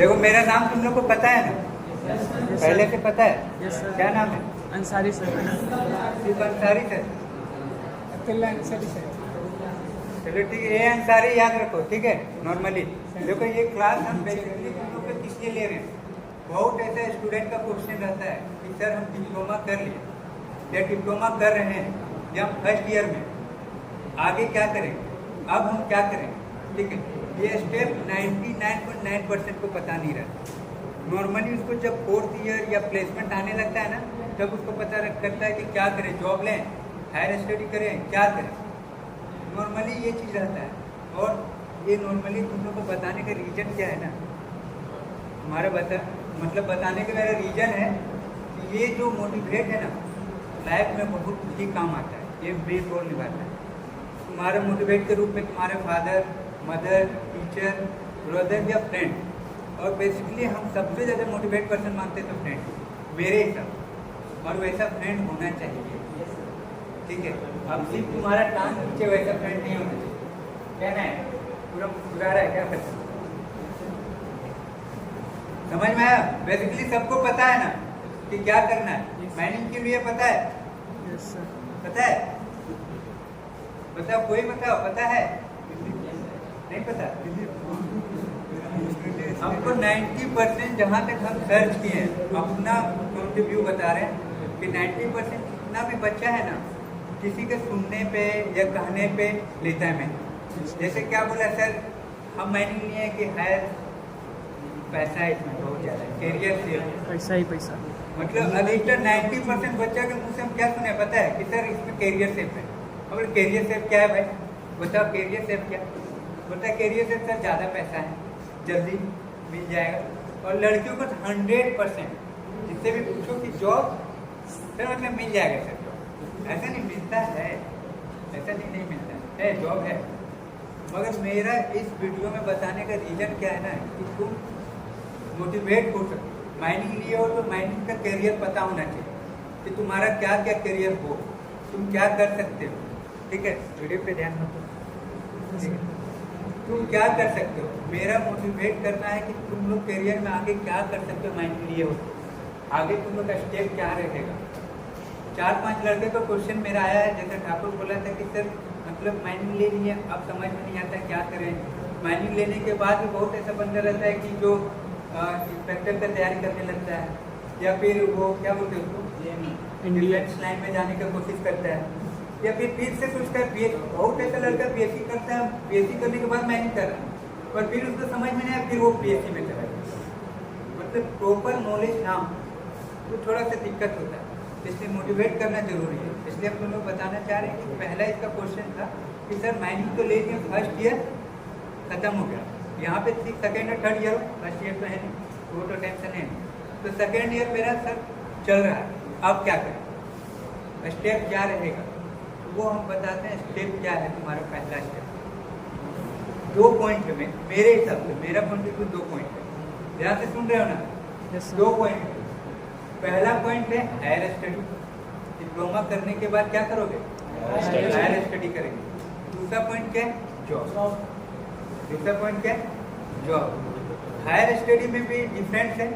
देखो मेरा नाम तुम लोग को पता है ना, पहले से पता है? Yes sir. क्या नाम है? अंसारी सर। सिर्फ अंसारी सर? अब्दुल्ला अंसारी सर। चलो ठीक है, ये अंसारी याद रखो, ठीक है। नॉर्मली देखो ये क्लास हम बेसिकली तुम लोग पे किस लिए ले रहे हैं। बहुत ऐसा स्टूडेंट का क्वेश्चन रहता है कि सर हम डिप्लोमा कर लिए या डिप्लोमा कर रहे हैं या हम फर्स्ट ईयर में, आगे क्या करें, अब हम क्या करें, ठीक है। ये स्टेप 99.9% को पता नहीं रहता। नॉर्मली उसको जब फोर्थ ईयर या प्लेसमेंट आने लगता है ना, तब उसको पता करता है कि क्या करें, जॉब लें, हायर स्टडी करें, क्या करें। नॉर्मली ये चीज़ रहता है। और ये नॉर्मली तुम लोग को बताने का रीज़न क्या है ना, हमारा बताने का मेरा रीज़न है कि ये जो मोटिवेट है ना, लाइफ में बहुत ही काम आता है, ये मेन रोल निभाता है। तुम्हारे मोटिवेट के रूप में तुम्हारे फादर, मदर, टीचर, ब्रदर या फ्रेंड, और बेसिकली हम सबसे ज़्यादा मोटिवेट पर्सन मानते हैं तो फ्रेंड, मेरे हिसाब, और वैसा फ्रेंड होना चाहिए, ठीक है। अब सिर्फ तुम्हारा टांग नीचे वैसा फ्रेंड नहीं होना चाहिए, क्या है, पूरा मुस्कुरा रहा है, क्या करता है, समझ में आया? बेसिकली सबको पता है ना कि क्या करना है, माइनिंग के लिए पता है? Yes sir. पता है? बताओ, कोई बताओ, पता है? नहीं पता? हमको 90% जहाँ तक हम सर्च किए हैं, अपना पॉइंट ऑफ व्यू बता रहे हैं कि 90% जितना भी बच्चा है ना, किसी के सुनने पे या कहने पे लेता है मैंने। जैसे क्या बोला सर, हम माइनिंग लिए हैं कि है पैसा है इसमें बहुत ज़्यादा, कैरियर से पैसा ही पैसा। मतलब अधिकतर 90% बच्चा के मुँह से हम क्या सुने पता है कि सर इसमें कैरियर सेफ है। और कैरियर सेफ क्या है भाई, बताओ कैरियर सेफ क्या बोलता है? कैरियर सेफ सर ज़्यादा पैसा है, जल्दी मिल जाएगा, और लड़कियों को 100% जिससे भी पूछो कि जॉब सर मतलब मिल जाएगा सर जॉब, ऐसा नहीं मिलता है, ऐसा नहीं मिलता है, जॉब है। मगर मेरा इस वीडियो में बताने का रीज़न क्या है ना कि तुम मोटिवेट हो सको। माइनिंग लिए हो तो माइनिंग का करियर पता होना चाहिए कि तुम्हारा क्या क्या करियर हो, तुम क्या कर सकते हो, ठीक है। वीडियो पे ध्यान रखो, ठीक है। तुम क्या कर सकते हो, मेरा मोटिवेट करना है कि तुम लोग करियर में आगे क्या कर सकते हो। माइनिंग लिए हो आगे तुम लोग का स्टेप क्या रहेगा। 4-5 लड़के का क्वेश्चन मेरा आया है, जैसे ठाकुर बोला था कि सर मतलब माइनिंग ले लिए, अब समझ में नहीं आता क्या करें। माइनिंग लेने के बाद भी बहुत ऐसा बंदा रहता है कि जो इंस्पेक्टर का तैयारी करने लगता है, या फिर वो क्या बोलते हैं उसको, डिफेंस लाइन में जाने की कोशिश करता है, या फिर से सोचता है बहुत ऐसा लड़का बीएससी करता है, बीएससी करने के बाद माइनिंग कर रहा है, पर फिर उसको समझ में नहीं आया, फिर वो बीएससी में चला गया। मतलब प्रॉपर नॉलेज ना हो तो थोड़ा सा दिक्कत होता है, इसलिए मोटिवेट करना जरूरी है। इसलिए हम लोग बताना चाह रहे हैं कि पहला इसका क्वेश्चन था कि सर माइनिंग तो ले लिया, फर्स्ट ईयर खत्म हो गया, यहाँ पे सेकेंड और थर्ड ईयर, फर्स्ट ईयर तो है नहीं, वो तो टेंशन है नहीं, तो सेकेंड ईयर मेरा सर चल रहा है, अब क्या करें, स्टेप क्या रहेगा, वो हम बताते हैं। स्टेप क्या है तुम्हारा? पहला स्टेप 2 पॉइंट है, मेरे हिसाब से, मेरा पॉइंट ऑफ व्यू 2 पॉइंट है, ध्यान से सुन रहे हो ना? 2 पॉइंट है। पहला पॉइंट है हायर स्टडी, डिप्लोमा करने के बाद क्या करोगे? हायर स्टडी करेंगे। दूसरा पॉइंट क्या है? जॉब। दूसरा पॉइंट क्या है? जॉब। हायर स्टडी में भी डिफरेंस है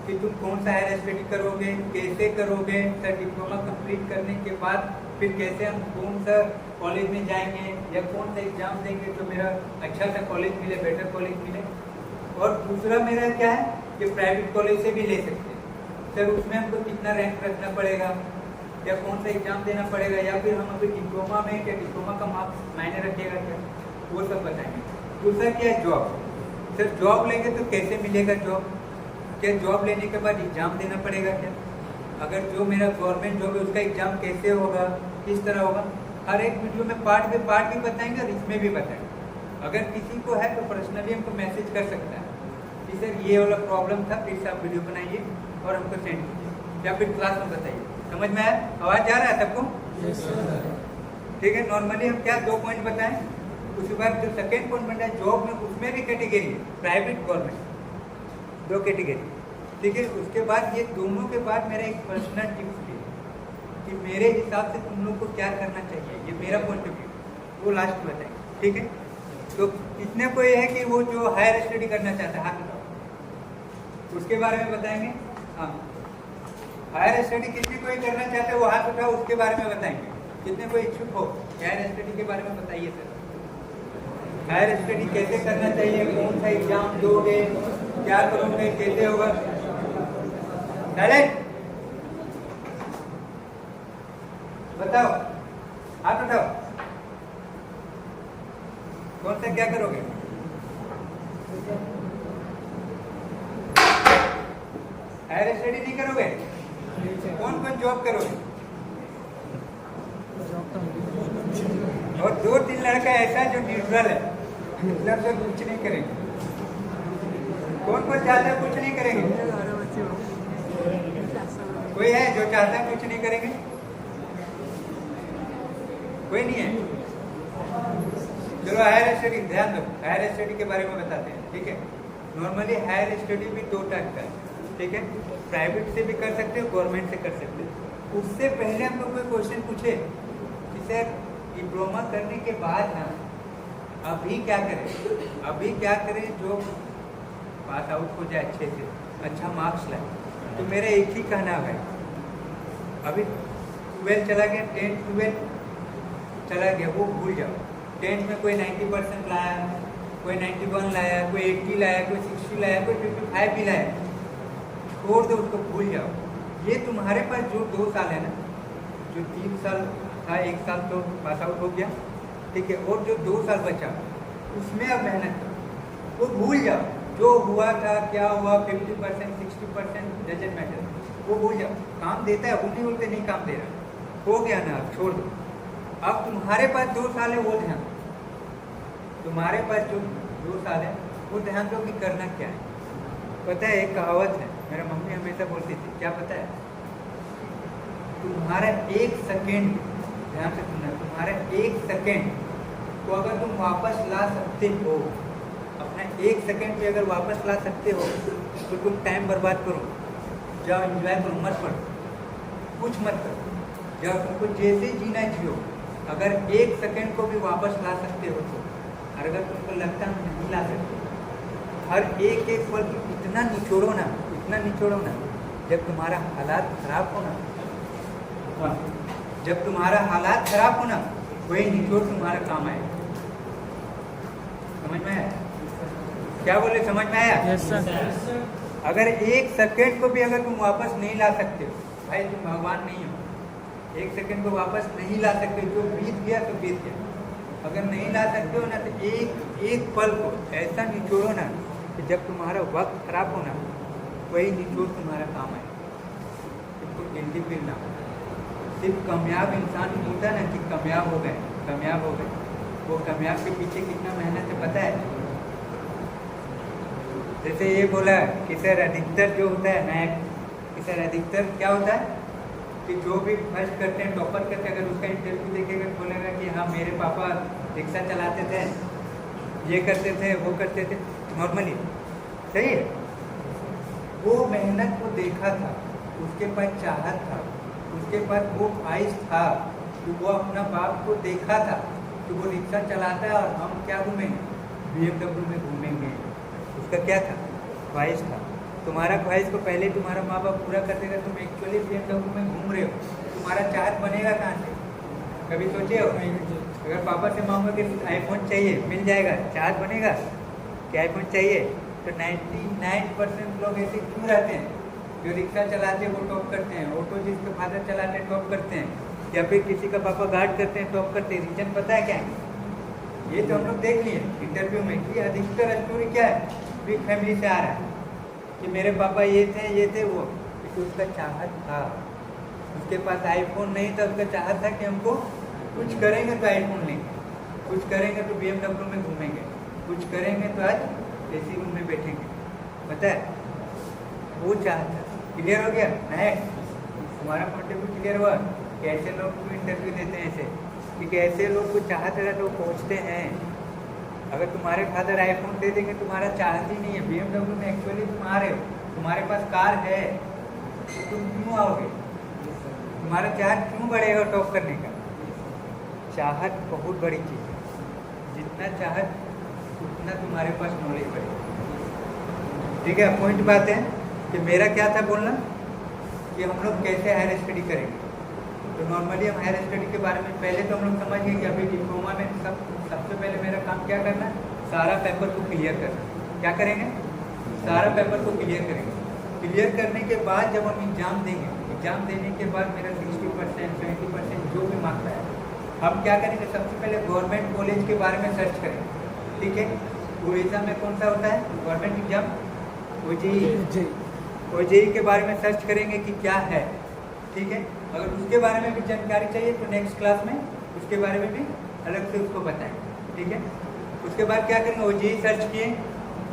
कि तुम कौन सा हायर स्टडी करोगे, कैसे करोगे। सर डिप्लोमा कंप्लीट करने के बाद फिर कैसे हम कौन सा कॉलेज में जाएंगे या कौन सा एग्जाम देंगे जो मेरा अच्छा सा कॉलेज मिले, बेटर कॉलेज मिले। और दूसरा मेरा क्या है कि प्राइवेट कॉलेज से भी ले सकते हैं। सर उसमें हमको कितना रैंक रखना पड़ेगा या कौन सा एग्जाम देना पड़ेगा, या फिर हम अभी डिप्लोमा में क्या डिप्लोमा का मार्क्स मायने रखेगा क्या, वो सब बताएंगे। दूसरा क्या है? जॉब। सर जॉब लेंगे तो कैसे मिलेगा जॉब, क्या जॉब लेने के बाद एग्जाम देना पड़ेगा क्या, अगर जो मेरा गवर्नमेंट जॉब है उसका एग्जाम कैसे होगा, किस तरह होगा, हर एक वीडियो में पार्ट भी बताएंगे और इसमें भी बताएंगे। अगर किसी को है तो पर्सनली हमको मैसेज कर सकता है कि सर ये वाला प्रॉब्लम था, फिर से आप वीडियो बनाइए और हमको सेंड कीजिए, या फिर क्लास में बताइए। समझ में आया? आवाज़ जा रहा है सबको? ठीक है। नॉर्मली हम क्या 2 पॉइंट बताएं, उसके बाद जो सेकेंड पॉइंट बनता है जॉब में, उसमें भी कैटेगरी है, प्राइवेट गवर्नमेंट, 2 कैटेगरी, ठीक है। उसके बाद ये दोनों के बाद मेरा एक पर्सनल टिप्स भी है कि मेरे हिसाब से तुम लोग को क्या करना चाहिए, ये मेरा पॉइंट ऑफ व्यू, वो लास्ट में बताएंगे, ठीक है। तो कितने को ये है कि वो जो हायर स्टडी करना चाहता है, हाथ उठाओ। उसके बारे में बताएंगे। हाँ, हायर स्टडी कितने कोई करना चाहते हो वो हाथ उठाओ, उसके बारे में बताएंगे। कितने कोई इच्छुक हो हायर स्टडी के बारे में बताइए सर। हायर स्टडी कैसे करना चाहिए, कौन सा एग्जाम दोगे, क्या करोगे, कैसे होगा। डायरेक्ट बताओ, हाथ उठाओ, कौन सा क्या करोगे। हायर स्टडी नहीं करोगे, कौन कौन जॉब करोगे। और 2-3 लड़का ऐसा जो न्यूट्रल है, मतलब से कुछ नहीं करेंगे। कौन कौन चाहता है कुछ नहीं करेंगे। कोई है जो चाहता है कुछ नहीं करेंगे। कोई नहीं है। चलो हायर स्टडी ध्यान दो, हायर स्टडी के बारे में बताते हैं, ठीक है। नॉर्मली हायर स्टडी भी 2 टाइप का है, ठीक है। प्राइवेट से भी कर सकते हो, गवर्नमेंट से कर सकते हो। उससे पहले हम लोग कोई क्वेश्चन पूछे कि सर डिप्लोमा करने के बाद ना अभी क्या करें, अभी क्या करें जो पास आउट हो जाए अच्छे से, अच्छा मार्क्स लाए। तो मेरा एक ही कहना है, अभी 12 चला गया, 10 12 चला गया, वो भूल जाओ। 10th में कोई 90% लाया, कोई 91 लाया, कोई 80 लाया, कोई 60 लाया, कोई 55 भी लाया, छोड़ दो उसको, भूल जाओ। ये तुम्हारे पास जो 2 साल है ना, जो 3 साल था, 1 साल तो पास आउट हो गया, ठीक है, और जो 2 साल बचा उसमें अब मेहनत करो, वो भूल जाओ। जो हुआ था, क्या हुआ, 50% 60% डजंट मैटर, वो भूल जाओ। काम देता है, उन्हीं बोलते नहीं काम दे रहा, हो गया ना, अब छोड़ दो। अब तुम्हारे पास 2 साल है, वो ध्यान, तुम्हारे पास जो 2 साल है वो ध्यान दो कि करना क्या है। पता है एक कहावत है, मेरा मम्मी हमेशा बोलती थी, क्या पता है, तुम्हारा 1 सेकेंड, ध्यान से सुनना, तुम्हारा 1 सेकेंड को अगर तुम वापस ला सकते हो, अपना 1 सेकेंड भी अगर वापस ला सकते हो तो तुम टाइम बर्बाद करो, जाओ एंजॉय करो, मत पढ़ो, कुछ मत करो, जाओ, तुमको जैसे जीना जियो। अगर 1 सेकेंड को भी वापस ला सकते हो तो, और अगर तुमको लगता है नहीं ला सकते, हर एक पल इतना निचोड़ो ना, इतना निचोड़ो ना, जब तुम्हारा हालात खराब हो ना, जब तुम्हारा हालात खराब हो ना, वही निचोड़ तुम्हारा काम आएगा। समझ में आया क्या बोले, समझ में आया। Yes sir. अगर 1 सेकेंड को भी अगर तुम वापस नहीं ला सकते हो, भाई तुम भगवान नहीं हो। 1 सेकेंड को वापस नहीं ला सकते, जो बीत गया तो बीत गया। अगर नहीं ला सकते हो ना तो एक पल को ऐसा निचोड़ो ना कि जब तुम्हारा वक्त खराब हो ना, वही निचोड़ तुम्हारा काम आए, तुमको गिल्टी फील ना हो। सिर्फ कामयाब इंसान होता ना कि कामयाब हो गए, कामयाब हो गए, वो कामयाब के पीछे कितना मेहनत है पता है। जैसे ये बोला कि सर अधिकतर जो होता है ना, कि सर अधिकतर क्या होता है कि जो भी फर्स्ट करते हैं, टॉपर करते हैं, अगर उसका इंटरव्यू देखेगा तो बोलेगा कि हाँ मेरे पापा रिक्शा चलाते थे, ये करते थे, वो करते थे, नॉर्मली सही है। वो मेहनत को देखा था, उसके पास चाहत था, उसके पास वो ख्वाहिश था कि वो अपना बाप को देखा था कि वो रिक्शा चलाता है और हम क्या घूमेंगे, BMW में घूमेंगे। उसका क्या था, ख्वाहिश था। तुम्हारा ख्वाहिश को पहले तुम्हारा माँ बाप पूरा कर देगा, तुम एक्चुअली BMW में घूम रहे हो, तुम्हारा चाहत बनेगा कहाँ से, कभी सोचे हो। अगर पापा से मांगो कि आईफोन चाहिए, मिल जाएगा, चाहत बनेगा कि आईफोन चाहिए। तो 99% लोग ऐसे क्यों रहते हैं, जो रिक्शा चलाते हैं वो टॉप करते हैं, ऑटो जिसके फादर चलाते हैं टॉप करते हैं, या फिर किसी का पापा गार्ड करते हैं टॉप करते हैं। रीजन पता है क्या है, ये तो हम लोग देख लिए इंटरव्यू में कि अधिकतर स्टोरी क्या है, बिग फैमिली से आ रहा है कि मेरे पापा ये थे वो, क्योंकि उसका चाहत था। उसके पास आईफोन नहीं था, उसका चाहत था कि हमको कुछ करेंगे तो आईफोन लेंगे, कुछ करेंगे तो BMW में घूमेंगे, कुछ करेंगे तो आज AC रूम में बैठेंगे। पता है वो चाहत था। क्लियर हो गया नेक्स्ट, हमारा पॉइंट ऑफ व्यू क्लियर हुआ कि ऐसे लोग को इंटरव्यू देते हैं ऐसे, क्योंकि ऐसे लोग को चाहत है तो पहुँचते हैं। अगर तुम्हारे फादर आईफोन दे देंगे, तुम्हारा चाहत ही नहीं है, BMW में एक्चुअली तुम आ रहे हो, तुम्हारे पास कार है, तो तुम क्यों आओगे, तुम्हारा चाहत क्यों बढ़ेगा टॉप करने का। चाहत बहुत बड़ी चीज़ है, जितना चाहत उतना तुम्हारे पास नॉलेज बढ़ेगा। ठीक है, पॉइंट बात है। कि मेरा क्या था बोलना कि हम लोग कैसे हायर स्टडी करेंगे। तो नॉर्मली हम हायर स्टडी के बारे में पहले तो हम लोग समझ गए कि अभी डिप्लोमा में सबसे पहले मेरा काम क्या करना है, सारा पेपर को क्लियर करना। क्या करेंगे, सारा पेपर को क्लियर करेंगे। क्लियर करने के बाद जब हम एग्ज़ाम देंगे, एग्ज़ाम देने के बाद मेरा 60% 20% जो भी मार्क्स आया, हम क्या करेंगे, सबसे पहले गवर्नमेंट कॉलेज के बारे में सर्च करेंगे। ठीक है, उड़ीसा में कौन सा होता है गवर्नमेंट एग्जाम, ओजेई के बारे में सर्च करेंगे कि क्या है। ठीक है, अगर उसके बारे में भी जानकारी चाहिए तो नेक्स्ट क्लास में उसके बारे में भी अलग से उसको बताएंगे। ठीक है, उसके बाद क्या करेंगे, ओजेई सर्च किए,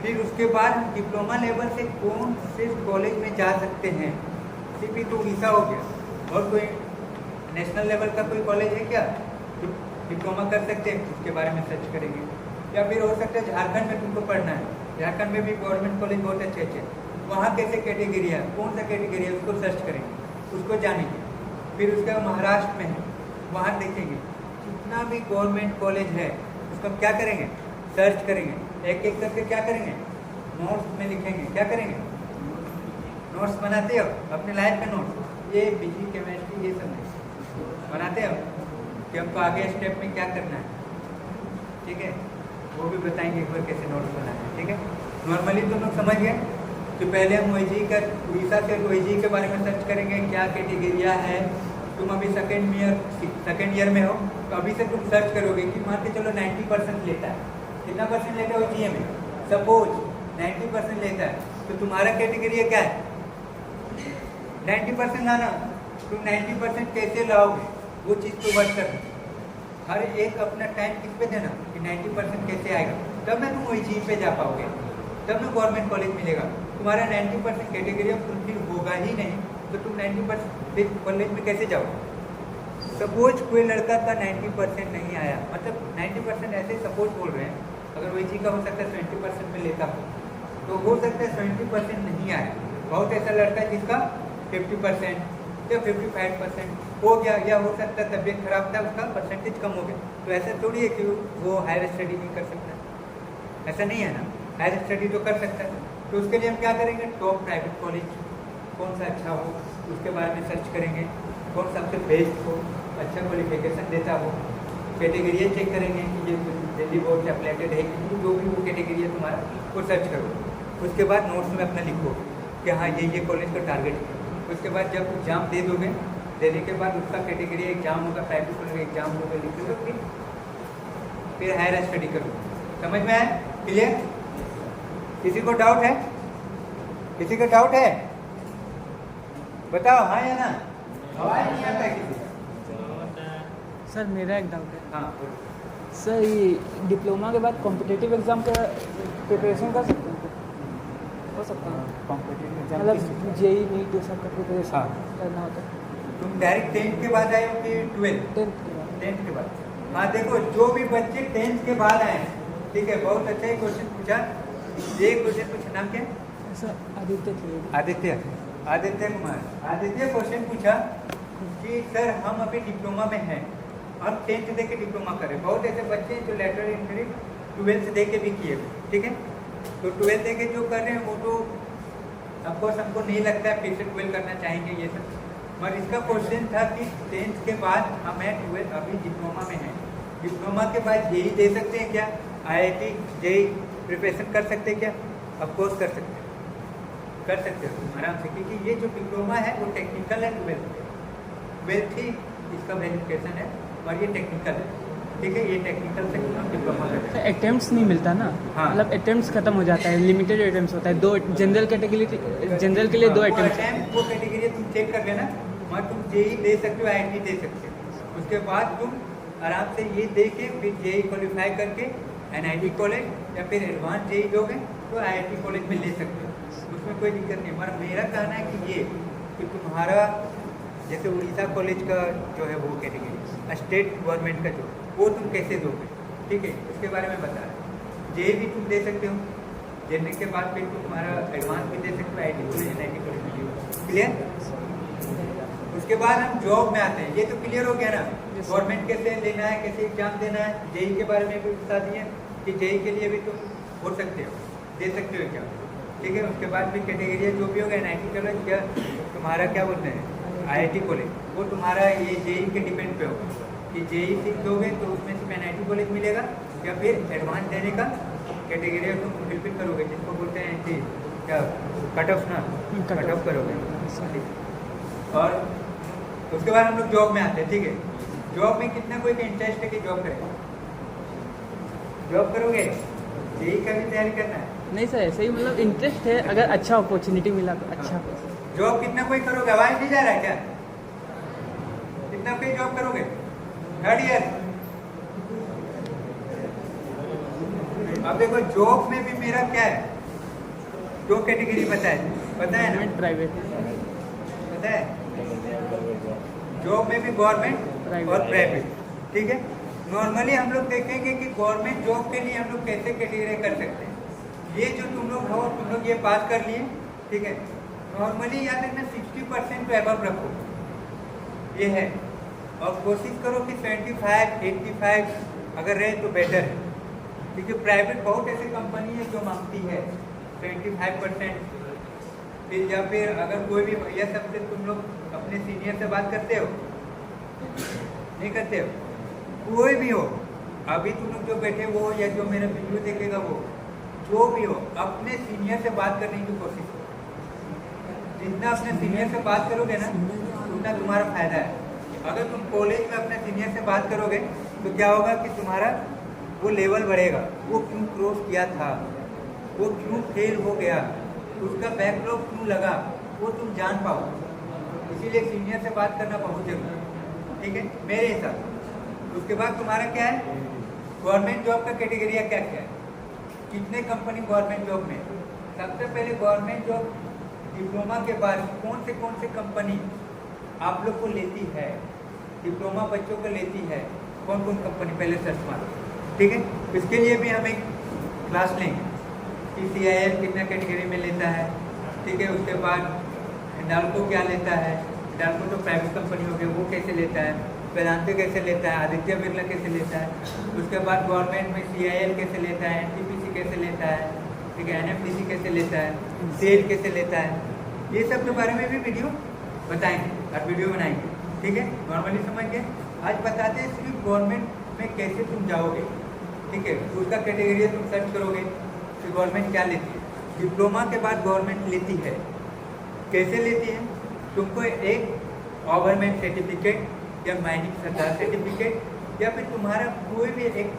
फिर उसके बाद हम डिप्लोमा लेवल से कौन से कॉलेज में जा सकते हैं। सीपी तो उड़ीसा हो गया, और कोई नेशनल लेवल का कोई कॉलेज है क्या जो डिप्लोमा कर सकते हैं, उसके बारे में सर्च करेंगे। या फिर हो सकता है झारखंड में तुमको पढ़ना है, झारखंड में भी गवर्नमेंट कॉलेज बहुत अच्छे अच्छे, वहाँ कैसे कैटेगरी है, कौन सा कैटेगरी है, उसको सर्च करेंगे, उसको जानेंगे। फिर उसके बाद महाराष्ट्र में है, वहाँ देखेंगे जितना भी गवर्नमेंट कॉलेज है उसको हम क्या करेंगे, सर्च करेंगे, एक एक करके क्या करेंगे, नोट्स में लिखेंगे। क्या करेंगे, नोट्स बनाते हो अपने लाइफ में, नोट्स ये बिजली केमिस्ट्री ये सब नहीं बनाते हो कि हमको आगे स्टेप में क्या करना है। ठीक है, वो भी बताएंगे एक बार कैसे नोट्स बनाना है। ठीक है, नॉर्मली तुम लोग समझ गए कि पहले हम ओजेई का उड़ीसा के ओजेई के बारे में सर्च करेंगे, क्या कैटेगरिया है। तुम अभी सेकेंड ईयर में हो तो अभी से तुम सर्च करोगे कि मान के चलो 90% लेता है, कितना परसेंट लेता है ओजेई में, सपोज 90% लेता है, तो तुम्हारा कैटेगरी क्या है, 90% लाना। तुम 90% कैसे लाओगे, वो चीज़ तो वर्क करना, हर एक अपना टाइम किस पे देना कि 90% कैसे आएगा, तब ना तुम ओजेई पे जा पाओगे, तब ना गवर्नमेंट कॉलेज मिलेगा। तुम्हारा 90% कैटेगरी फुलफिल होगा ही नहीं तो तुम 90% कॉलेज में कैसे जाओगे। सपोज कोई लड़का का 90% नहीं आया, मतलब 90% ऐसे सपोज बोल रहे हैं, अगर वही चीज़ का हो सकता है 20% में लेता हो, तो हो सकता है 20% नहीं आया। बहुत ऐसा लड़का है जिसका 50% या 55% हो गया, या हो सकता है तबीयत खराब था उसका परसेंटेज कम हो गया, तो ऐसा थोड़ी है कि वो हायर स्टडी नहीं कर सकता, ऐसा नहीं है ना, हायर स्टडी तो कर सकता है। तो उसके लिए हम क्या करेंगे, टॉप प्राइवेट कॉलेज कौन सा अच्छा हो उसके बारे में सर्च करेंगे, कौन सबसे बेस्ट हो, अच्छा क्वालिफिकेशन देता हो, कैटेगरी चेक करेंगे कि ये दिल्ली बोर्ड से अप्लाइटेड है कि जो भी वो कैटेगरी है तुम्हारा, वो सर्च करो। उसके बाद नोट्स में अपना लिखो कि हाँ ये कॉलेज का टारगेट है। उसके बाद जब एग्जाम दे दोगे, देने के बाद उसका कैटेगरी एग्जाम होगा, प्राइवेट कॉलेज एग्जाम होगा, लिख लो, फिर हायर स्टडी करो। समझ में आया, क्लियर? किसी को डाउट है, किसी का डाउट है बताओ, हाँ या ना, आवाज नहीं आता है किसी का। सर मेरा एक डाउट है, हाँ सर ये डिप्लोमा के बाद कॉम्पिटिटिव एग्जाम का प्रिपरेशन कर सकते हैं, हो सकता है कॉम्पिटिटिव एग्जाम मतलब जेई नीट ये सब का प्रिपरेशन हाँ। करना होता है। तुम डायरेक्ट 10th के बाद आए हो कि 12th? 10th के बाद। 10th के बाद। हाँ देखो, जो भी बच्चे 10th के बाद आए हैं, ठीक है, बहुत अच्छा ही क्वेश्चन पूछा। ये क्वेश्चन पूछा, नाम क्या? सर आदित्य थे। आदित्य कुमार। आदित्य क्वेश्चन पूछा कि सर हम अभी डिप्लोमा में हैं, हम 10th दे के डिप्लोमा करें। बहुत ऐसे बच्चे हैं जो लेटरल एंट्री 12th दे के भी किए, ठीक है। तो 12th दे के जो कर रहे हैं वो तो अफकोर्स हमको नहीं लगता है फिर से 12 करना चाहेंगे ये सब, मगर इसका क्वेश्चन था कि 10th के बाद हम 12 अभी डिप्लोमा में हैं, डिप्लोमा के बाद जेई दे सकते हैं क्या, IIT जेई प्रिपरेशन कर सकते हैं क्या? अफकोर्स कर सकते हैं, कर सकते हो आराम से, क्योंकि ये जो डिप्लोमा है वो टेक्निकल है, 12th ही इसका वेरिफिकेशन है और ये टेक्निकल है, ठीक है। ये टेक्निकल से हम डिप्लोमा करते हैं। अटेम्प्ट्स नहीं मिलता ना, हाँ। मतलब अटेम्प्ट्स खत्म हो जाता है, लिमिटेड अटेम्प्ट्स होता है, 2 जनरल कैटेगरी, जनरल के लिए 2 अटेम्प्ट्स। वो कैटेगरी तुम चेक कर लेना, मगर तुम जेई दे सकते हो, IIT दे सकते हो। उसके बाद तुम आराम से ये दे के फिर जेई क्वालिफाई करके NIT कॉलेज या फिर एडवांस जेई दोगे तो IIT कॉलेज में ले सकते हो, उसमें कोई दिक्कत नहीं। मगर मेरा कहना है कि ये कि तुम्हारा जैसे उड़ीसा कॉलेज का जो है वो कैटेगरी स्टेट गवर्नमेंट का जो वो तुम कैसे दोगे, ठीक है, उसके बारे में बता रहे। जेई भी तुम दे सकते हो, देने के बाद फिर तुम तुम्हारा एडवांस भी दे सकते हो, IIT कॉलेज NIT कॉलेज में भी, क्लियर। उसके बाद हम जॉब में आते हैं, ये तो क्लियर हो गया ना, गवर्नमेंट कैसे लेना है, कैसे एग्जाम देना है। जेई के बारे में भी बता दिए कि जेई के लिए भी तुम हो सकते हो, दे सकते हो क्या, ठीक है। उसके बाद भी कैटेगरी जो भी होगा NIT कॉलेज क्या तुम्हारा क्या बोलते हैं IIT कॉलेज, वो तुम्हारा ये JEE के डिपेंड पे होगा कि JEE सीट दोगे तो उसमें सिर्फ NIT कॉलेज मिलेगा या फिर एडवांस देने का कैटेगरी तुम फुलफिल करोगे, जिसको बोलते हैं कि क्या कट ऑफ ना, कट ऑफ करोगे। और उसके बाद हम लोग जॉब में आते हैं। ठीक है, जॉब में कितना कोई का इंटरेस्ट है कि जॉब करेगा, जॉब करोगे, JEE का भी तैयारी करना है। नहीं सर, ऐसे ही मतलब इंटरेस्ट है, अगर अच्छा अपॉर्चुनिटी मिला तो अच्छा। जॉब कितना कोई करोगे, आवाज नहीं जा रहा है क्या, कितना कोई जॉब करोगे 3rd ईयर। अब देखो जॉब में भी मेरा क्या है, 2 कैटेगरी पता है ना, प्राइवेट पता है, जॉब में भी गवर्नमेंट और प्राइवेट। ठीक है, नॉर्मली हम लोग देखेंगे कि गवर्नमेंट जॉब के लिए हम लोग कैसे कैटेगरी कर सकते हैं। ये जो तुम लोग हो, तुम लोग ये पास कर लिए, ठीक है, नॉर्मली याद रखना 60% तो एबव रखो, ये है, और कोशिश करो कि 75 85 अगर रहे तो बेटर है, क्योंकि प्राइवेट बहुत ऐसी कंपनी है जो मांगती है 25%। फिर या फिर अगर कोई भी भैया सबसे तुम लोग अपने सीनियर से बात करते हो, नहीं करते हो, कोई भी हो, अभी तुम लोग जो बैठे वो या जो मेरा वीडियो देखेगा वो, जो भी हो, अपने सीनियर से बात करने की कोशिश करो। जितना अपने सीनियर से बात करोगे ना उतना तुम्हारा फायदा है। अगर तुम कॉलेज में अपने सीनियर से बात करोगे तो क्या होगा कि तुम्हारा वो लेवल बढ़ेगा, वो क्यों क्रॉस किया था, वो क्यों फेल हो गया, उसका बैकलॉग क्यों लगा, वो तुम जान पाओ। इसीलिए सीनियर से बात करना बहुत जरूरी है। ठीक है, मेरे हिसाब से। उसके बाद तुम्हारा क्या है, गवर्नमेंट जॉब का कैटेगरी क्या क्या है, कितने कंपनी गवर्नमेंट जॉब में। सबसे पहले गवर्नमेंट जॉब डिप्लोमा के बाद कौन से कंपनी आप लोग को लेती है, डिप्लोमा बच्चों को लेती है, कौन कौन कंपनी, पहले सर्च मारो। ठीक है, इसके लिए भी हम एक क्लास लेंगे कि CIL कितना कैटेगरी में लेता है। ठीक है, उसके बाद हिंडाल्को क्या लेता है, हिंडाल्को तो प्राइवेट कंपनी हो गई, वो कैसे लेता है, वेदांत कैसे लेता है, आदित्य बिरला कैसे लेता है। उसके बाद गवर्नमेंट में CIL कैसे लेता है, NTPC कैसे लेता है, ठीक है, NMDC कैसे लेता है, सेल कैसे लेता है, ये सब के बारे में भी वीडियो बताएंगे और वीडियो बनाएंगे। ठीक है, नॉर्मली समझ गए। आज बताते हैं सिर्फ गवर्नमेंट में कैसे तुम जाओगे। ठीक है, उसका कैटेगरी तुम सर्च करोगे कि गवर्नमेंट क्या लेती है। डिप्लोमा के बाद गवर्नमेंट लेती है, कैसे लेती है, तुमको एक गवर्नमेंट सर्टिफिकेट या माइनिंग सरदार सर्टिफिकेट या फिर तुम्हारा कोई भी एक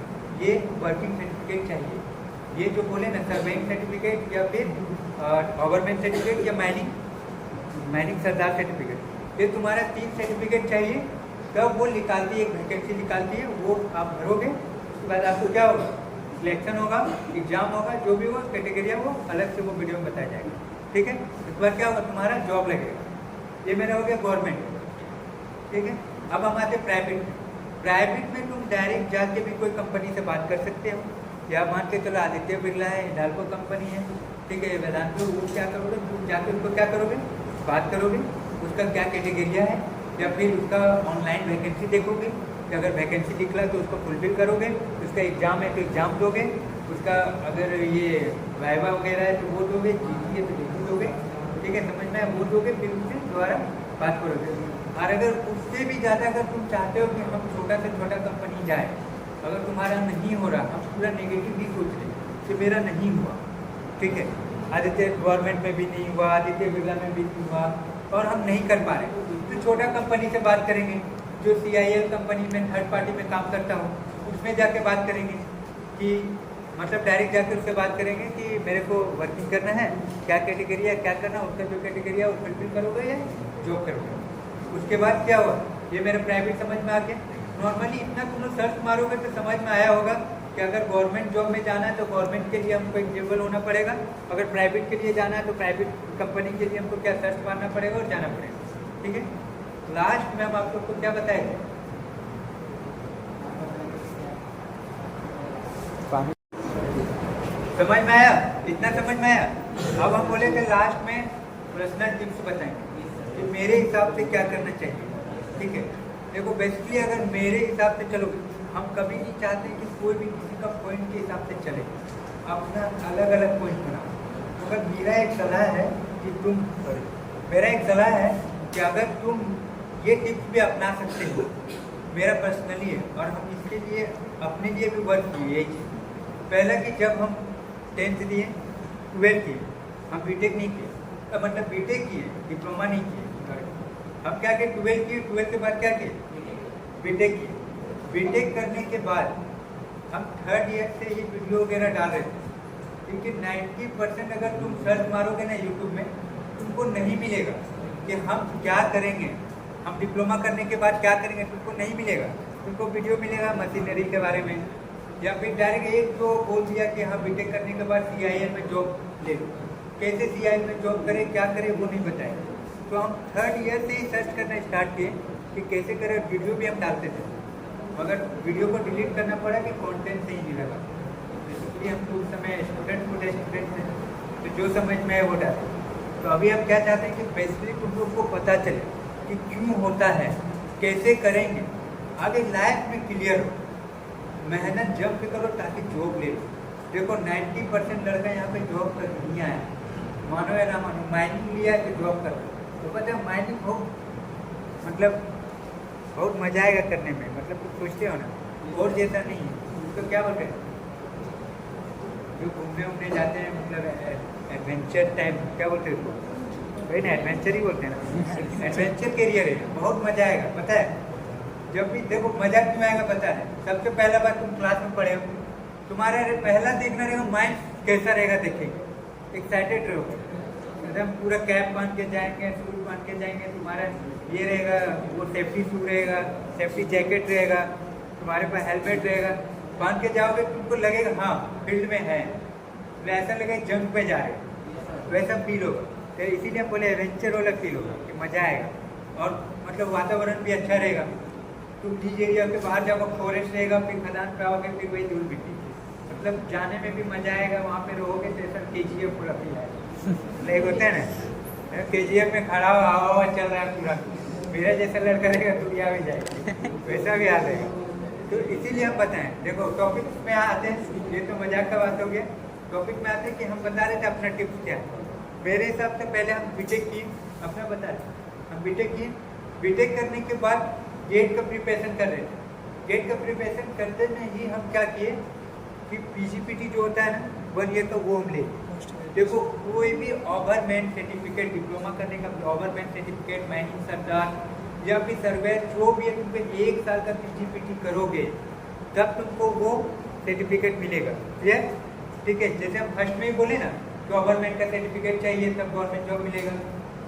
ये वर्किंग सर्टिफिकेट चाहिए। ये जो बोले ना सर्वेइंग सर्टिफिकेट या फिर गवर्नमेंट सर्टिफिकेट या माइनिंग सरदार सर्टिफिकेट, ये तुम्हारा 3 सर्टिफिकेट चाहिए। तब वो निकालती है, एक वैकेंसी निकालती है, वो आप भरोगे। उसके बाद आपको क्या होगा, सिलेक्शन होगा, एग्जाम होगा, जो भी हो कैटेगरी वो अलग से वो वीडियो में बताया जाएगा। ठीक है, उसके बाद क्या होगा, तुम्हारा जॉब लगेगा। ये मेरा हो गया गवर्नमेंट। ठीक है, अब हम आते प्राइवेट में। प्राइवेट में तुम डायरेक्ट जाके भी कोई कंपनी से बात कर सकते हो, या मान के चलो आदित्य बिरला है, हिंडाल्को कंपनी है, ठीक है, वेदांत, वो क्या करोगे, तुम जाके उनको क्या करोगे, बात करोगे, उसका क्या कैटेगरिया है, या फिर उसका ऑनलाइन वैकेंसी देखोगे कि अगर वैकेंसी निकला तो उसको फुलफिल करोगे, उसका एग्जाम है तो एग्जाम दोगे, उसका अगर ये वाइवा वगैरह है तो वो दोगे, जीती है तो जीती दोगे। ठीक है, समझ में वो दोगे, फिर उससे दोबारा बात करोगे। और अगर उससे भी ज़्यादा अगर तुम चाहते हो कि हम छोटा से छोटा कंपनी जाए, अगर तुम्हारा नहीं हो रहा, हम पूरा नेगेटिव भी सोच रहे कि मेरा नहीं हुआ, ठीक है, आदित्य गवर्नमेंट में भी नहीं हुआ, आदित्य बिरला में भी नहीं हुआ, और हम नहीं कर पा रहे, तो छोटा कंपनी से बात करेंगे, जो CIL कंपनी में थर्ड पार्टी में काम करता हूँ, उसमें जाके बात करेंगे कि मतलब डायरेक्ट जाकर उससे बात करेंगे कि मेरे को वर्किंग करना है, क्या कैटेगरी है, क्या करना, उसका जो कैटेगरी है वो फुलफिल करोगे या जॉब करोगे। उसके बाद क्या हुआ, ये मेरा प्राइवेट समझ में आ गया। नॉर्मली इतना तुम लोग सर्च मारोगे तो समझ में आया होगा कि अगर गवर्नमेंट जॉब में जाना है तो गवर्नमेंट के लिए हमको एलिजिबल होना पड़ेगा, अगर प्राइवेट के लिए जाना है तो प्राइवेट कंपनी के लिए हमको क्या सर्च मारना पड़ेगा और जाना पड़ेगा। ठीक है, लास्ट में हम आप लोग को क्या बताएंगे, समझ में आया, इतना समझ में आया। अब हम बोले कि लास्ट में पर्सनल टिप्स बताएंगे कि मेरे हिसाब से क्या करना चाहिए। ठीक है, देखो बेसिकली अगर मेरे हिसाब से चलोगे, हम कभी नहीं चाहते कि कोई भी किसी का पॉइंट के हिसाब से चले, अपना अलग अलग पॉइंट बनाओ। मगर मेरा एक सलाह है कि मेरा एक सलाह है कि अगर तुम ये टिप्स भी अपना सकते हो, मेरा पर्सनली है, और हम इसके लिए अपने लिए भी वर्क किए यही चीज़। पहला कि जब हम 10th दिए, 12th किए, हम बीटेक नहीं किए, मतलब बीटेक किए, डिप्लोमा नहीं किए। हम क्या किए, 12th किए, 12th के बाद क्या किए, बीटेक किए। बीटेक करने के बाद हम 3rd ईयर से ही वीडियो वगैरह डाल रहे थे, क्योंकि 90% अगर तुम सर्च मारोगे ना यूट्यूब में, तुमको नहीं मिलेगा कि हम क्या करेंगे, हम डिप्लोमा करने के बाद क्या करेंगे, तुमको नहीं मिलेगा। तुमको वीडियो मिलेगा मशीनरी के बारे में, या फिर डायरेक्ट एक तो बोल दिया कि हाँ बीटेक करने के बाद CIL में जॉब ले लो, कैसे CIL में जॉब करें, क्या करें, वो नहीं बताएंगे। तो हम 3rd ईयर से ही सर्च करना स्टार्ट किए कि कैसे करें। वीडियो भी हम डालते थे, मगर वीडियो को डिलीट करना पड़ा कि कंटेंट सही नहीं लगा, इसलिए हम उस समय स्टूडेंट थे, तो जो समझ में है वो डाले। तो अभी हम क्या चाहते हैं कि बेसिकली तुम लोग को पता चले कि क्यों होता है, कैसे करेंगे, आगे लाइफ में क्लियर हो। मेहनत जम के करो ताकि जॉब ले लो। देखो 90% लड़का यहाँ पे जॉब कर नहीं आया, मानो या ना मानो, माइनिंग लिया है तो जॉब कर, तो पता है माइनिंग बहुत मजा आएगा करने में, मतलब कुछ सोचते हो ना, और जैसा नहीं है। तो क्या बोलते हैं जो घूमने जाते हैं, मतलब एडवेंचर टाइम, क्या बोलते हैं उसको, वही ना, एडवेंचर ही बोलते हैं ना, एडवेंचर कैरियर है, बहुत मजा आएगा। पता है जब भी देखो मजा क्यों आएगा पता है, सबसे पहला बार तुम क्लास में पढ़े हो, तुम्हारा पहला देखना रहेगा माइंड कैसा रहेगा, देखेंगे, एक्साइटेड रहोगे, एकदम पूरा कैप बांध के जाएंगे, शूज बांध के जाएंगे, तुम्हारा ये रहेगा, वो सेफ्टी शू रहेगा, सेफ्टी जैकेट रहेगा, तुम्हारे पास हेलमेट रहेगा, बांध के जाओगे, तुमको लगेगा हाँ फील्ड में है, तो ऐसा लगेगा जंग पे जा रहे, वैसा फील होगा। तो इसीलिए हम बोले एडवेंचर वाला फील होगा कि मजा आएगा, और मतलब वातावरण भी अच्छा रहेगा। तुम जिस एरिया के बाहर जाओगे फॉरेस्ट रहेगा, फिर खदान पे आओगे, फिर वही धूल मिट्टी, मतलब जाने में भी मजा आएगा, वहाँ पे रहोगे तो ऐसा KGF पूरा फील आएगा। एक होता है ना KGF में खड़ा हो, हवा चल रहा है पूरा, मेरा जैसा लड़का रहेगा दुनिया भी जाएगी, वैसा भी आ जाएगा। तो इसीलिए हम बताएं, देखो टॉपिक में आते हैं, ये तो मजाक का बात हो गया, टॉपिक में आते हैं कि हम बता रहे थे अपना टिप्स क्या है। मेरे हिसाब से पहले हम बीटेक किए, अपना बता रहे, हम बीटेक किए, बीटेक करने के बाद गेट का प्रिपरेशन कर रहे थे। गेट का प्रिपरेशन करते में ही हम क्या किए कि PGPT जो होता है ना 1 ईयर, तो वो हम ले। देखो कोई भी गवर्नमेंट सर्टिफिकेट, डिप्लोमा करने का गवर्नमेंट सर्टिफिकेट, माइनिंग सरदार या फिर सर्वे, जो भी है, तुमको 1 साल का PGPT करोगे तब तुमको वो सर्टिफिकेट मिलेगा। ठीक है, जैसे हम फर्स्ट में ही बोले ना, गवर्नमेंट का सर्टिफिकेट चाहिए तब गवर्नमेंट जॉब मिलेगा,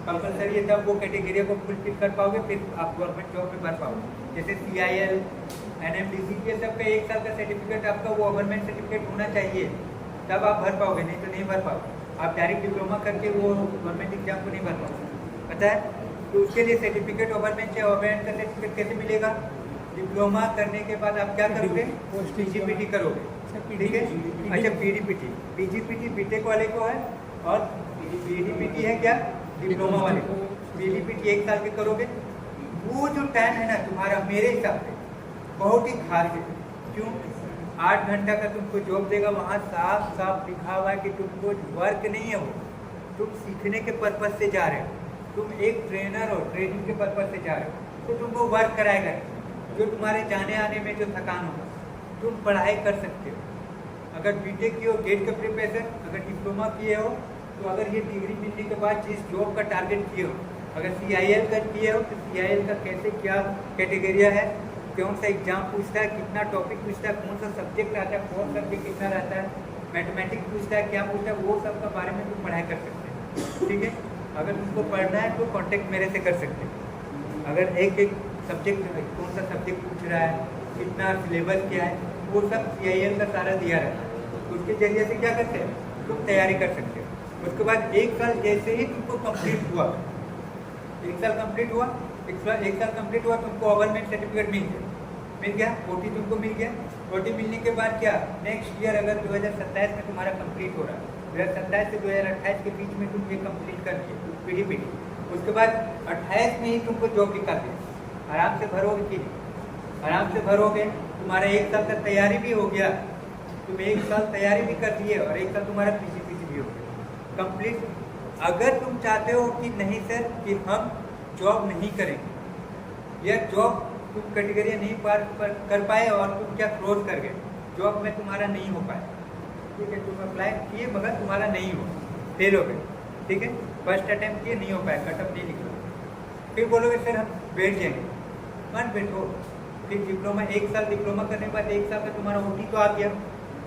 कंपलसरी है, तब वो कैटेगरी को फुलफिल कर पाओगे, फिर आप गवर्नमेंट जॉब में भर पाओगे। जैसे CIL, NMDC के सब पे 1 साल का सर्टिफिकेट आपका वो गवर्नमेंट सर्टिफिकेट होना चाहिए, तब आप भर पाओगे, नहीं तो नहीं भर पाओगे। आप डायरेक्ट डिप्लोमा करके वो गवर्नमेंट एग्जाम को नहीं भर पाओगे, पता है। तो उसके लिए सर्टिफिकेट गवर्नमेंट से, गवर्नमेंट का सर्टिफिकेट कैसे मिलेगा, डिप्लोमा करने के बाद आप क्या करोगे, PGPT करोगे, ठीक है। अच्छा PGPT बीटेक वाले को है, और PDPT है क्या, डिप्लोमा वाले को। PDPT 1 साल के करोगे, वो जो टाइम है ना तुम्हारा, मेरे हिसाब से बहुत ही खारिज है। क्यों, 8 घंटा का तुमको जॉब देगा, वहाँ साफ साफ लिखा हुआ है कि तुमको वर्क नहीं है, वो तुम सीखने के पर्पज से जा रहे हो, तुम एक ट्रेनर हो, ट्रेनिंग के पर्पज से जा रहे हो, तो तुमको वर्क कराएगा, जो तुम्हारे जाने आने में जो थकान होगा, तुम पढ़ाई कर सकते हो। अगर बीटेक किए हो, गेट का प्रिपरेशन, अगर डिप्लोमा किए हो, तो अगर ये डिग्री मिलने के बाद जिस जॉब का टारगेट किए हो, अगर CIL का किए हो, तो CIL का कैसे क्या कैटेगरिया है, कौन सा एग्जाम पूछता है, कितना टॉपिक पूछता है, कौन सा सब्जेक्ट आता है, कौन सब्जेक्ट कितना रहता है, मैथमेटिक्स पूछता है, क्या पूछता है, वो सब का बारे में तुम पढ़ाई कर सकते हैं। ठीक है, अगर तुमको पढ़ना है तो कांटेक्ट मेरे से कर सकते हैं। अगर एक सब्जेक्ट, कौन सा सब्जेक्ट पूछ रहा है, कितना सिलेबस क्या है, वो सब CIL का सारा दिया रहता है, तो उसके जरिए से क्या करते हैं, तुम तैयारी कर सकते हो। उसके बाद 1 साल जैसे ही तुमको कंप्लीट हुआ, 1 साल कंप्लीट हुआ, 1 साल कंप्लीट हुआ, तुमको गवर्नमेंट सर्टिफिकेट मिल गया, OT तुमको मिल गया। OT मिलने के बाद क्या, नेक्स्ट ईयर अगर 2027 में तुम्हारा कंप्लीट हो रहा है, 2027 से 2028 के बीच में तुम ये कंप्लीट कर दिए PDPT, उसके बाद 28 में ही तुमको जॉब निकाल दिया, आराम से भरोगे कि नहीं, आराम से भरोगे, तुम्हारा 1 साल का तैयारी भी हो गया, तुम 1 साल तैयारी भी कर दिए, और 1 साल तुम्हारा PGPT भी हो गया। कंप्लीट। अगर तुम चाहते हो कि नहीं सर कि हम जॉब नहीं करेंगे या जॉब तुम कैटेगरी नहीं पार कर पाए और तुम क्या क्लोज कर गए, जॉब में तुम्हारा नहीं हो पाया, ठीक है, तुम अप्लाई किए मगर तुम्हारा नहीं हुआ, फेल हो गए, ठीक है, फर्स्ट अटेम्प्ट किए नहीं हो पाया, कटअप नहीं निकला, फिर बोलोगे सर हम बैठ जाएंगे, मत बैठो। फिर डिप्लोमा 1 साल डिप्लोमा करने के बाद 1 साल का तुम्हारा OT तो आ गया,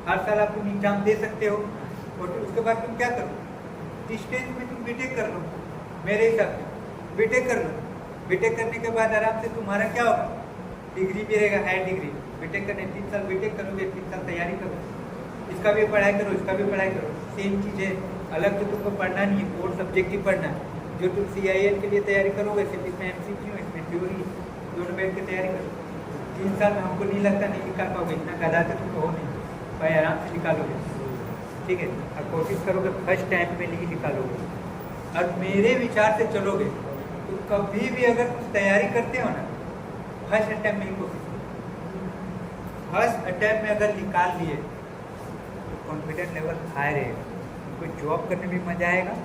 हर साल आप तुम एग्जाम दे सकते हो, और उसके बाद तुम क्या करो, डिस्टेंस में तुम बीटेक कर लो, मेरे हिसाब से बीटेक कर लो। बीटेक करने के बाद आराम से तुम्हारा क्या होगा, डिग्री भी रहेगा, हायर डिग्री। बीटेक करने 3 साल बीटेक करोगे, 3 साल तैयारी करो, इसका भी पढ़ाई करो, इसका भी पढ़ाई करो, सेम चीज़ है, अलग तो तुमको पढ़ना नहीं है, कोर सब्जेक्ट ही पढ़ना है। जो तुम CIL के लिए तैयारी करोगे सिर्फ इसमें MCQ, इसमें थ्योरी, दोनों बैठ के तैयारी करो। 3 साल में हमको नहीं लगता नहीं निकाल पाओगे, इतना गधा तो तुम हो नहीं भाई, आराम से निकालोगे, ठीक है। अब कोशिश करोगे फर्स्ट टाइम में नहीं निकालोगे, और मेरे विचार से चलोगे तो कभी भी अगर कुछ तैयारी करते हो ना, फर्स्ट अटैम्प्ट में ही कोशिश करो। फर्स्ट अटैम्प्ट में अगर निकाल लिए तो कॉन्फिडेंस लेवल हाई रहेगा, तुमको जॉब करने में मजा आएगा,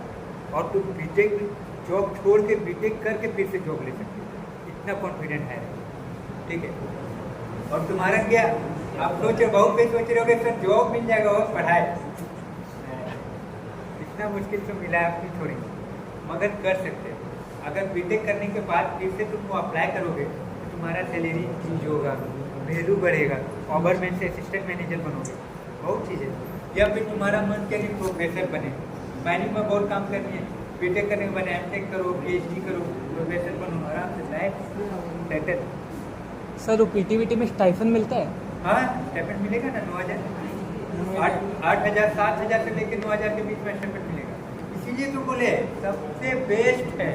और तुम बीटेक जॉब छोड़ के बीटेक करके फिर से जॉब ले सकते हो, इतना कॉन्फिडेंट है, ठीक है। और तुम्हारा क्या, आप सोचे बहुत पे सोच रहे हो सर जॉब मिल जाएगा और पढ़ाई, इतना मुश्किल तो मिला है, आप नहीं छोड़ेंगे, मगर कर सकते हो। अगर बीटेक करने के बाद फिर से तुम अप्लाई करोगे तो तुम्हारा सैलरी चीज होगा, वैल्यू बढ़ेगा, गवर्नमेंट से असिस्टेंट मैनेजर बनोगे, बहुत चीज़ है। या फिर तुम्हारा मन क्या नहीं प्रोफेसर बने, माइनिंग में बहुत काम करनी है, बीटेक करने के बाद MTech करो, PhD करो, प्रोफेसर बनो, आराम से लाइफ सेटल। सर वो PTVT में स्टाइफन मिलता है? हाँ स्टाइपेंड मिलेगा ना, 9,000, 8,000, 7,000 से लेकर 9,000 के बीच में स्टाइपेंड मिलेगा। इसीलिए तो बोले सबसे बेस्ट है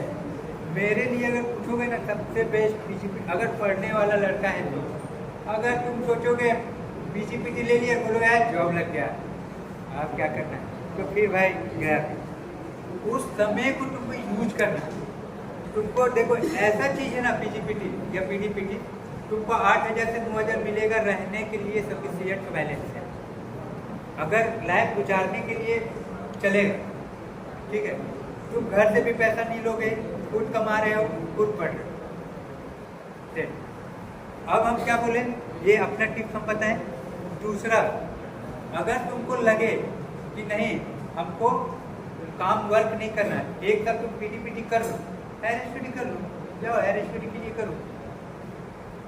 मेरे लिए, अगर पूछोगे ना सबसे बेस्ट PGPT, अगर पढ़ने वाला लड़का है तो। अगर तुम सोचोगे PGPT ले लिया, बोलो यार जॉब लग गया, आप क्या करना है, तो फिर भाई गया, उस समय को तुमको यूज करना। तुमको देखो ऐसा चीज़ है ना PGPT या PDPT, तुमको 8,000 से 9,000 मिलेगा रहने के लिए, सफिशिएंट बैलेंस है, अगर लाइफ गुजारने के लिए चलेगा, ठीक है। तुम घर से भी पैसा नहीं लोगे, खुद कमा रहे हो, खुद पढ़ रहे हो। अब हम क्या बोले, ये अपना टिप्स हम बताएं। दूसरा, अगर तुमको लगे कि नहीं हमको काम वर्क नहीं करना है, एक साल तुम PDPT कर लो, हायर स्टडी कर लो, जाओ हायर स्टडी के लिए करो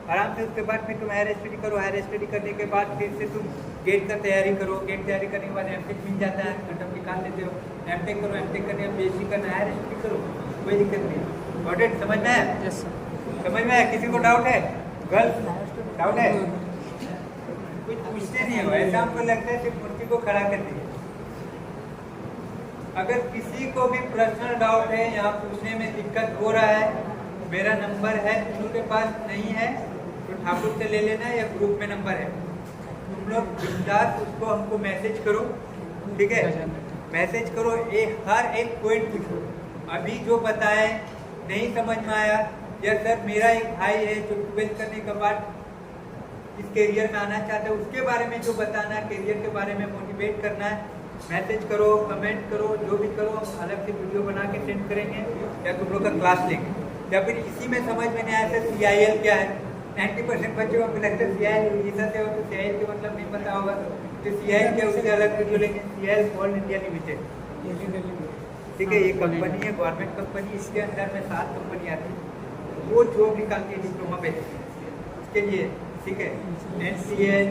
आराम से, उसके बाद फिर तुम हायर स्टडी करो, हायर स्टडी करने के बाद फिर से तुम गेट का तैयारी करो, गेट तैयारी करने के बाद MTech मिल जाता है, कटअप निकाल लेते हो, MTech करो, MTech करने का PhD करना, हायर स्टडी करो, कोई दिक्कत नहीं। गॉट समझ में आया? Yes sir. समझ में आया? किसी को डाउट है? गर्ल्स डाउट है? कुछ पूछते नहीं हो, ऐसा हमको लगता है सिर्फ मूर्ति को खड़ा कर दिए। अगर किसी को भी पर्सनल डाउट है, यहाँ पूछने में दिक्कत हो रहा है, मेरा नंबर है, उनके पास नहीं है तो ठाकुर से ले लेना, या ग्रुप में नंबर है, तुम लोग बिंदास उसको हमको मैसेज करो, ठीक है, मैसेज करो, ये हर एक पॉइंट पूछो। अभी जो बताए नहीं समझ में आया, या सर मेरा एक भाई है जो 12th करने के बाद इस करियर में आना चाहता है, उसके बारे में जो बताना है, करियर के बारे में मोटिवेट करना है, मैसेज करो, कमेंट करो, जो भी करो, अलग से वीडियो बना के सेंड करेंगे, या तुम लोग का क्लास लेंगे। या फिर इसी में समझ में नहीं आया सर CIL क्या है, 90% बच्चों को लगता है CIL ईसा से हो, तो CIL के मतलब नहीं पता होगा, तो CIL क्या, उससे अलग वीडियो लेंगे। CIL ऑल इंडिया लिमिटेड, ठीक है, ये कंपनी है, गवर्नमेंट कंपनी, इसके अंदर में 7 कंपनी आती है, वो जॉब निकालती है डिप्लोमा बेसिस उसके लिए, ठीक है। NCL,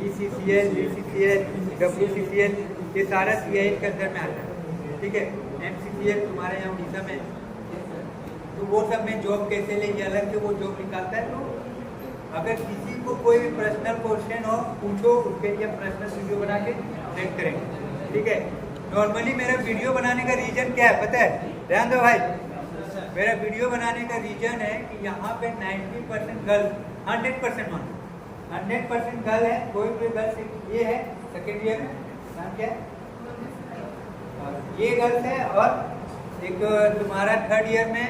ECCL, GCCL, WCCL, ये सारा CIL के अंदर में आता है, ठीक है। MCCL तुम्हारे यहाँ उड़ीसा में, तो वो सब में जॉब कैसे ले, ये अलग से वो जॉब निकालता है। तो अगर किसी को कोई भी पर्सनल क्वेश्चन हो पूछो, उसके लिए पर्सनल वीडियो बना के सेंड करेंगे, ठीक है। नॉर्मली मेरा वीडियो बनाने का रीजन क्या है पता है, ध्यान दो भाई, मेरा वीडियो बनाने का रीजन है कि यहाँ पे 90% गर्ल, 100% मान 100% गर्ल है, कोई भी गर्ल, ये है सेकेंड ईयर में, नाम क्या है, ये गर्ल्स है, और एक तुम्हारा 3rd ईयर में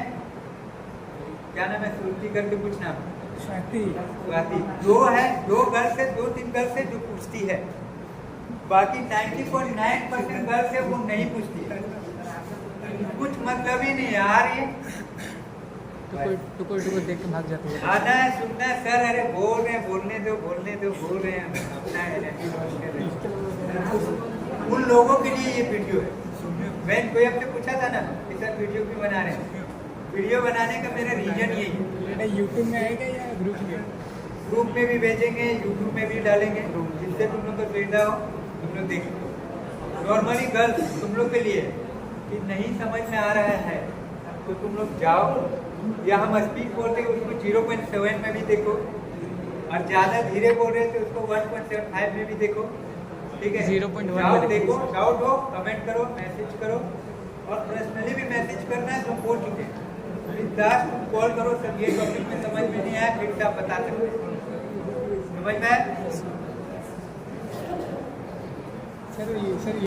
क्या नाम है, सुरुचि करके कुछ नाम, स्वाति, 2 है, 2 गर्ल्स है, 2-3 गर्ल्स है जो पूछती है, बाकी 90.9% गर्ल्स है वो नहीं पूछती, कुछ मतलब ही नहीं यार ये। टुकुर देख के भाग जाते हैं। आना है सुनना है सर, अरे बोल रहे हैं, बोलने दो बोल रहे हैं, अपना energy loss कर रहे हैं। उन लोगों के लिए ये वीडियो है। मैं कोई आपसे पूछा था ना कि सर वीडियो क्यों बना रहे हैं, वीडियो बनाने का मेरा रीजन यही है। यूट्यूब में आएगा या ग्रुप में? ग्रुप में भी भेजेंगे, यूट्यूब में भी डालेंगे, जिससे तुम लोग को सुविधा हो तुम लोग देखो। नॉर्मली गर्ल्स तुम लोग के लिए कि नहीं समझ में आ रहा है तो तुम लोग जाओ, या हम स्पीड बोलते हैं उसको 0.7 में भी देखो, और ज़्यादा धीरे बोल रहे थे उसको 1.75 में भी देखो, ठीक है। 0.1 जाओ में देखो, डाउट हो कमेंट करो, मैसेज करो, और पर्सनली भी मैसेज करना है, तुम बोल चुके हैं बिंदास तुम कॉल करो। सब ये टॉपिक में समझ में नहीं आया फिर से आप बता सकते हो, समझ में आया? सर ये